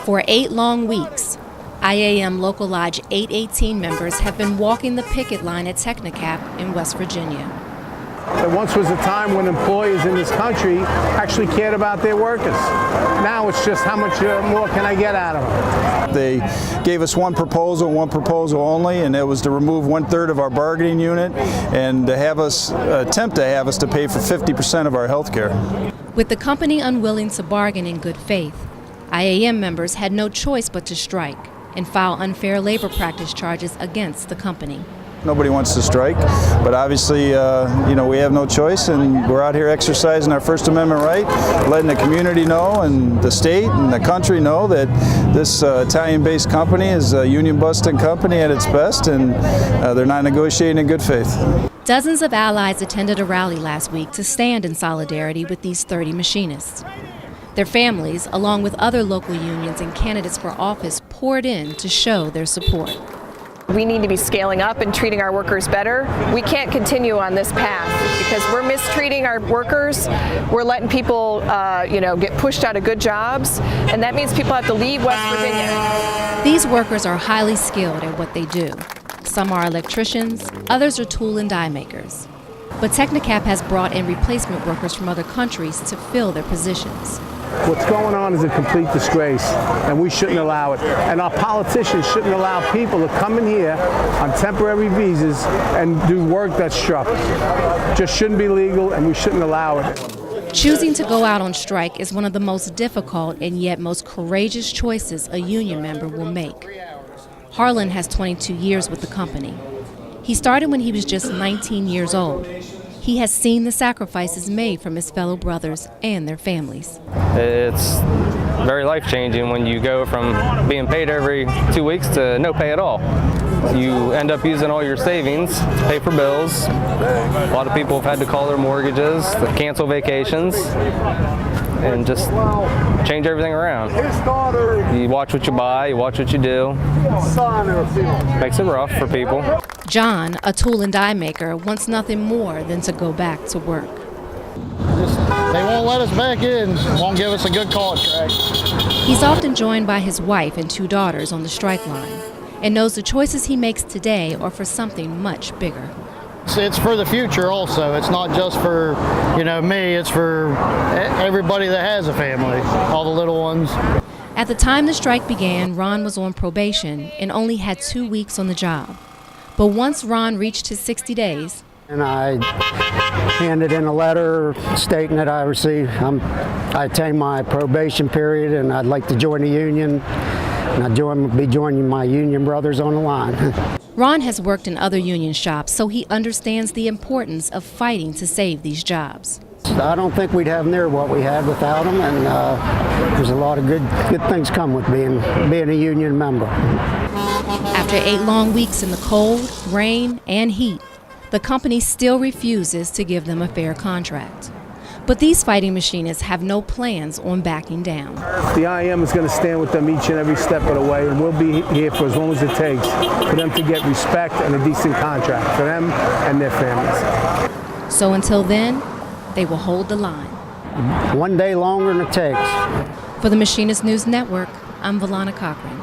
For 8 long weeks, IAM Local Lodge 818 members have been walking the picket line at Tecnocap in West Virginia. There once was a time when employers in this country actually cared about their workers. Now it's just how much more can I get out of them? They gave us one proposal only, and it was to remove 1/3 of our bargaining unit and to have us attempt to have us to pay for 50% of our health care. With the company unwilling to bargain in good faith, IAM members had no choice but to strike and file unfair labor practice charges against the company. Nobody wants to strike, but obviously, we have no choice, and we're out here exercising our First Amendment right, letting the community know and the state and the country know that this Italian-based company is a union-busting company at its best, and they're not negotiating in good faith. Dozens of allies attended a rally last week to stand in solidarity with these 30 machinists. Their families, along with other local unions and candidates for office, poured in to show their support. We need to be scaling up and treating our workers better. We can't continue on this path because we're mistreating our workers. We're letting people, get pushed out of good jobs, and that means people have to leave West Virginia. These workers are highly skilled at what they do. Some are electricians, others are tool and die makers. But Tecnocap has brought in replacement workers from other countries to fill their positions. What's going on is a complete disgrace, and we shouldn't allow it. And our politicians shouldn't allow people to come in here on temporary visas and do work that's struck. Just shouldn't be legal, and we shouldn't allow it. Choosing to go out on strike is one of the most difficult and yet most courageous choices a union member will make. Harlan has 22 years with the company. He started when he was just 19 years old. He has seen the sacrifices made from his fellow brothers and their families. It's very life-changing when you go from being paid every 2 weeks to no pay at all. You end up using all your savings to pay for bills. A lot of people have had to call their mortgages, to cancel vacations, and just change everything around. You watch what you buy, you watch what you do. Makes it rough for people. John, a tool and die maker, wants nothing more than to go back to work. They won't let us back in, won't give us a good contract. He's often joined by his wife and 2 daughters on the strike line, and knows the choices he makes today are for something much bigger. It's for the future also. It's not just for, me, it's for everybody that has a family, all the little ones. At the time the strike began, Ron was on probation and only had 2 weeks on the job. But once Ron reached his 60 days, and I handed in a letter stating that I attained my probation period and I'd like to join the union, and I'd be joining my union brothers on the line. Ron has worked in other union shops, so he understands the importance of fighting to save these jobs. I don't think we'd have near what we had without them, and there's a lot of good things come with being a union member. After 8 long weeks in the cold, rain, and heat, the company still refuses to give them a fair contract. But these fighting machinists have no plans on backing down. The IAM is going to stand with them each and every step of the way, and we'll be here for as long as it takes for them to get respect and a decent contract for them and their families. So until then, they will hold the line. One day longer than it takes. For the Machinist News Network, I'm Valana Cochran.